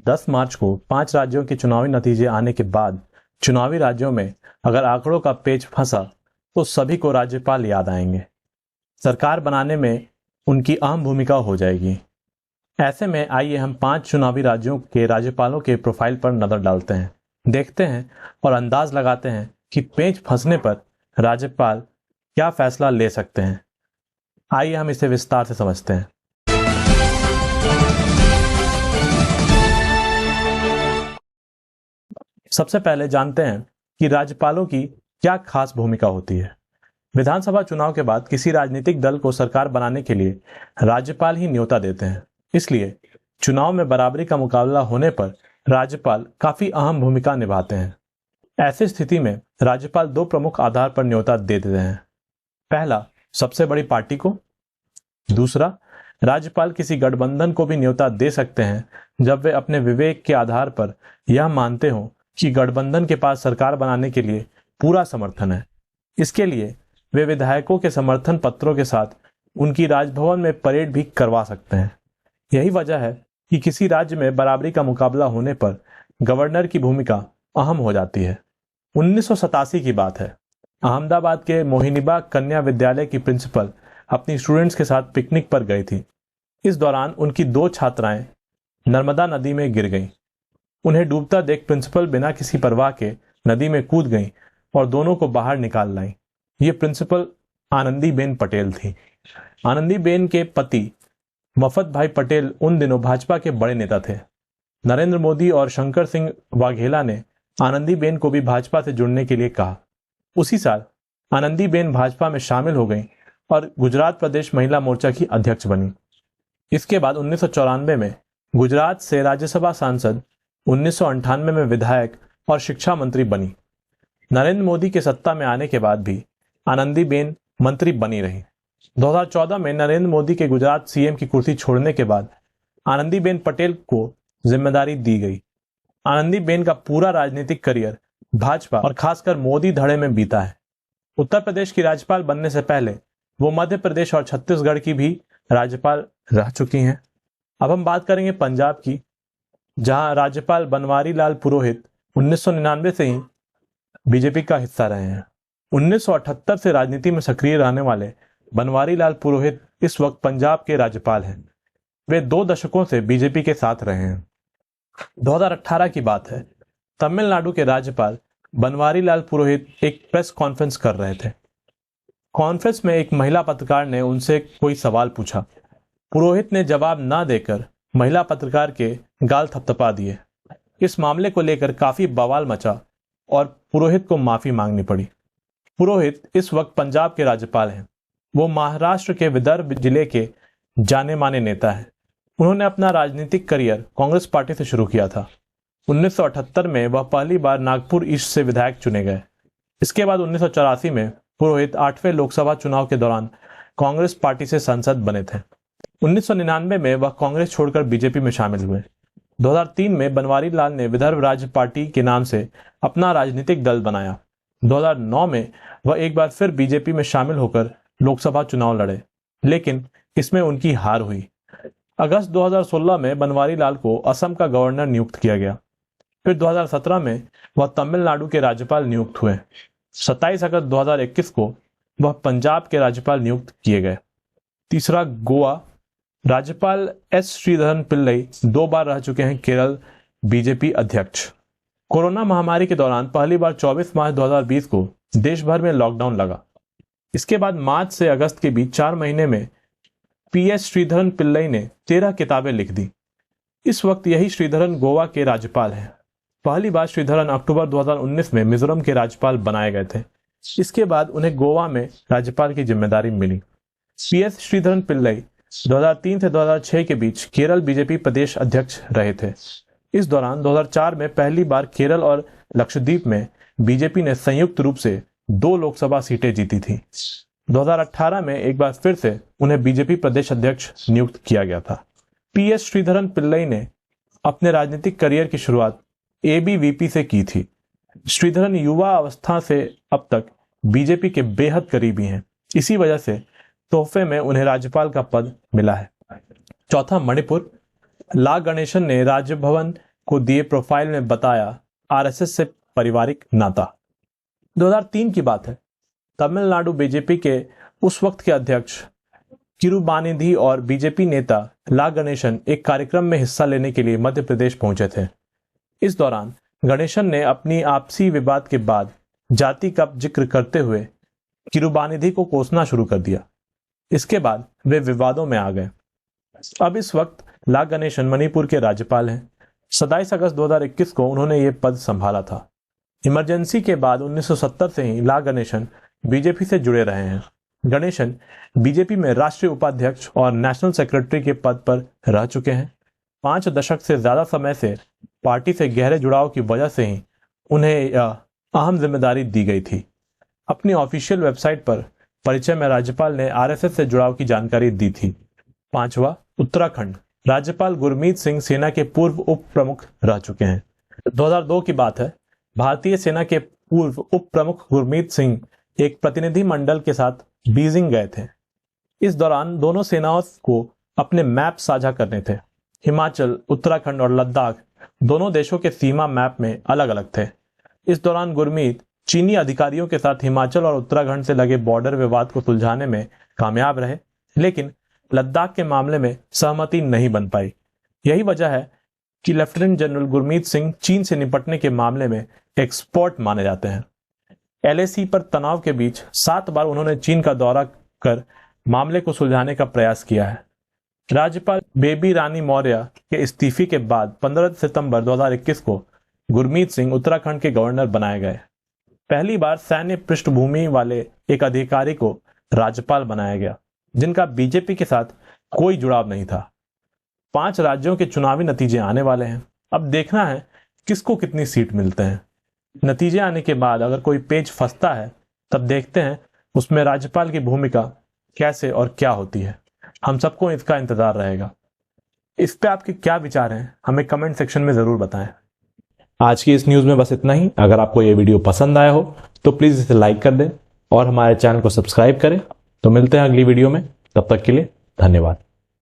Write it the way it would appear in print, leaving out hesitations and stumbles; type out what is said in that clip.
10 मार्च को 5 राज्यों के चुनावी नतीजे आने के बाद चुनावी राज्यों में अगर आंकड़ों का पेच फंसा तो सभी को राज्यपाल याद आएंगे। सरकार बनाने में उनकी अहम भूमिका हो जाएगी। ऐसे में आइए हम 5 चुनावी राज्यों के राज्यपालों के प्रोफाइल पर नजर डालते हैं, देखते हैं और अंदाज लगाते हैं कि पेच फंसने पर राज्यपाल क्या फैसला ले सकते हैं। आइए हम इसे विस्तार से समझते हैं। सबसे पहले जानते हैं कि राज्यपालों की क्या खास भूमिका होती है। विधानसभा चुनाव के बाद किसी राजनीतिक दल को सरकार बनाने के लिए राज्यपाल ही न्योता देते हैं। इसलिए चुनाव में बराबरी का मुकाबला होने पर राज्यपाल काफी अहम भूमिका निभाते हैं। ऐसी स्थिति में राज्यपाल 2 प्रमुख आधार पर न्योता दे देते हैं। पहला, सबसे बड़ी पार्टी को। दूसरा, राज्यपाल किसी गठबंधन को भी न्योता दे सकते हैं जब वे अपने विवेक के आधार पर यह मानते हों कि गठबंधन के पास सरकार बनाने के लिए पूरा समर्थन है। इसके लिए वे विधायकों के समर्थन पत्रों के साथ उनकी राजभवन में परेड भी करवा सकते हैं। यही वजह है कि किसी राज्य में बराबरी का मुकाबला होने पर गवर्नर की भूमिका अहम हो जाती है। 1987 की बात है। अहमदाबाद के मोहिनीबाग कन्या विद्यालय की प्रिंसिपल अपनी स्टूडेंट्स के साथ पिकनिक पर गई थी। इस दौरान उनकी 2 छात्राएं नर्मदा नदी में गिर गईं। उन्हें डूबता देख प्रिंसिपल बिना किसी परवाह के नदी में कूद गईं और दोनों को बाहर निकाल लाई। ये प्रिंसिपल आनंदीबेन पटेल थी। आनंदीबेन के पति मफत भाई पटेल उन दिनों भाजपा के बड़े नेता थे। नरेंद्र मोदी और शंकर सिंह वाघेला ने आनंदीबेन को भी भाजपा से जुड़ने के लिए कहा। उसी साल आनंदीबेन भाजपा में शामिल हो गई और गुजरात प्रदेश महिला मोर्चा की अध्यक्ष बनी। इसके बाद 1994 में गुजरात से राज्यसभा सांसद, 1998 में विधायक और शिक्षा मंत्री बनी। नरेंद्र मोदी के सत्ता में आने के बाद भी आनंदीबेन मंत्री बनी रही। 2014 में नरेंद्र मोदी के गुजरात सीएम की कुर्सी छोड़ने के बाद आनंदीबेन पटेल को जिम्मेदारी दी गई। आनंदीबेन का पूरा राजनीतिक करियर भाजपा और खासकर मोदी धड़े में बीता है। उत्तर प्रदेश की राज्यपाल बनने से पहले वो मध्य प्रदेश और छत्तीसगढ़ की भी राज्यपाल रह चुकी हैं। अब हम बात करेंगे पंजाब की, जहां राज्यपाल बनवारी लाल पुरोहित 1999 से ही बीजेपी का हिस्सा रहे हैं। 1978 से राजनीति में सक्रिय रहने वाले बनवारी लाल पुरोहित इस वक्त पंजाब के राज्यपाल हैं। वे 2 दशकों से बीजेपी के साथ रहे हैं। 2018 की बात है। तमिलनाडु के राज्यपाल बनवारी लाल पुरोहित एक प्रेस कॉन्फ्रेंस कर रहे थे। कॉन्फ्रेंस में एक महिला पत्रकार ने उनसे कोई सवाल पूछा। पुरोहित ने जवाब न देकर महिला पत्रकार के गाल थपथपा दिए। इस मामले को लेकर काफी बवाल मचा और पुरोहित को माफी मांगनी पड़ी। पुरोहित इस वक्त पंजाब के राज्यपाल हैं। वो महाराष्ट्र के विदर्भ जिले के जाने माने नेता हैं। उन्होंने अपना राजनीतिक करियर कांग्रेस पार्टी से शुरू किया था। 1978 में वह पहली बार नागपुर ईस्ट से विधायक चुने गए। इसके बाद 1984 में पुरोहित 8वें लोकसभा चुनाव के दौरान कांग्रेस पार्टी से सांसद बने थे। 1999 में वह कांग्रेस छोड़कर बीजेपी में शामिल हुए। 2003 में बनवारी लाल ने विदर्भ राज्य पार्टी के नाम से अपना राजनीतिक दल बनाया। 2009 में वह एक बार फिर बीजेपी में शामिल होकर लोकसभा चुनाव लड़े, लेकिन इसमें उनकी हार हुई। अगस्त 2016 में बनवारी लाल को असम का गवर्नर नियुक्त किया गया। फिर 2017 में वह तमिलनाडु के राज्यपाल नियुक्त हुए। 27 अगस्त 2021 को वह पंजाब के राज्यपाल नियुक्त किए गए। तीसरा, गोवा। राज्यपाल एस श्रीधरन पिल्लई 2 बार रह चुके हैं केरल बीजेपी अध्यक्ष। कोरोना महामारी के दौरान पहली बार 24 मार्च 2020 को देश भर में लॉकडाउन लगा। इसके बाद मार्च से अगस्त के बीच 4 महीने में पीएस श्रीधरन पिल्लई ने 13 किताबें लिख दी। इस वक्त यही श्रीधरन गोवा के राज्यपाल हैं। पहली बार श्रीधरन अक्टूबर 2019 में मिजोरम के राज्यपाल बनाए गए थे। इसके बाद उन्हें गोवा में राज्यपाल की जिम्मेदारी मिली। पीएस श्रीधरन पिल्लई 2003 से 2006 के बीच केरल बीजेपी प्रदेश अध्यक्ष रहे थे। इस दौरान 2004 में पहली बार केरल और लक्षद्वीप में बीजेपी ने संयुक्त रूप से 2 लोकसभा सीटें जीती थी। 2018 में एक बार फिर से उन्हें बीजेपी प्रदेश अध्यक्ष नियुक्त किया गया था। पीएस श्रीधरन पिल्लई ने अपने राजनीतिक करियर की शुरुआत एबीवीपी से की थी। श्रीधरन युवा अवस्था से अब तक बीजेपी के बेहद करीबी हैं। इसी वजह से तोहफे में उन्हें राज्यपाल का पद मिला है। चौथा, मणिपुर। ला गणेशन ने राजभवन को दिए प्रोफाइल में बताया आरएसएस से पारिवारिक नाता। 2003 की बात है। तमिलनाडु बीजेपी के उस वक्त के अध्यक्ष किरुबानिधि और बीजेपी नेता ला गणेशन एक कार्यक्रम में हिस्सा लेने के लिए मध्य प्रदेश पहुंचे थे। इस दौरान गणेशन ने अपनी आपसी विवाद के बाद जाति का जिक्र करते हुए किरुबानिधि को कोसना शुरू कर दिया। इसके बाद वे विवादों में आ गए। अब इस वक्त ला गणेशन मणिपुर के राज्यपाल हैं। 27 अगस्त 2021 को उन्होंने ये पद संभाला था। इमरजेंसी के बाद 1970 से ही ला गणेशन बीजेपी से जुड़े रहे हैं। गणेशन बीजेपी में राष्ट्रीय उपाध्यक्ष और नेशनल सेक्रेटरी के पद पर रह चुके हैं। 5 दशक से ज्यादा समय से पार्टी से गहरे जुड़ाव की वजह से ही उन्हें यह अहम जिम्मेदारी दी गई थी। अपनी ऑफिशियल वेबसाइट पर परिचय में राज्यपाल ने आरएसएस से जुड़ाव की जानकारी दी थी। 5वां, उत्तराखंड। राज्यपाल गुरमीत सिंह सेना के पूर्व उप प्रमुख रह चुके हैं। 2002 की बात है। भारतीय सेना के पूर्व उप प्रमुख गुरमीत सिंह एक प्रतिनिधि मंडल के साथ बीजिंग गए थे। इस दौरान दोनों सेनाओं को अपने मैप साझा करने थे। हिमाचल, उत्तराखंड और लद्दाख दोनों देशों के सीमा मैप में अलग अलग थे। इस दौरान गुरमीत चीनी अधिकारियों के साथ हिमाचल और उत्तराखंड से लगे बॉर्डर विवाद को सुलझाने में कामयाब रहे, लेकिन लद्दाख के मामले में सहमति नहीं बन पाई। यही वजह है कि लेफ्टिनेंट जनरल गुरमीत सिंह चीन से निपटने के मामले में एक्सपर्ट माने जाते हैं। एलएसी पर तनाव के बीच 7 बार उन्होंने चीन का दौरा कर मामले को सुलझाने का प्रयास किया है। राज्यपाल बेबी रानी मौर्य के इस्तीफे के बाद 15 सितंबर 2021 को गुरमीत सिंह उत्तराखंड के गवर्नर बनाए गए। पहली बार सैन्य पृष्ठभूमि वाले एक अधिकारी को राज्यपाल बनाया गया, जिनका बीजेपी के साथ कोई जुड़ाव नहीं था। 5 राज्यों के चुनावी नतीजे आने वाले हैं। अब देखना है किसको कितनी सीट मिलते हैं। नतीजे आने के बाद अगर कोई पेच फंसता है तब देखते हैं उसमें राज्यपाल की भूमिका कैसे और क्या होती है। हम सबको इसका इंतजार रहेगा। इस पे आपके क्या विचार हैं, हमें कमेंट सेक्शन में जरूर बताएं। आज की इस न्यूज में बस इतना ही। अगर आपको ये वीडियो पसंद आया हो तो प्लीज इसे लाइक कर दें और हमारे चैनल को सब्सक्राइब करें। तो मिलते हैं अगली वीडियो में, तब तक के लिए धन्यवाद।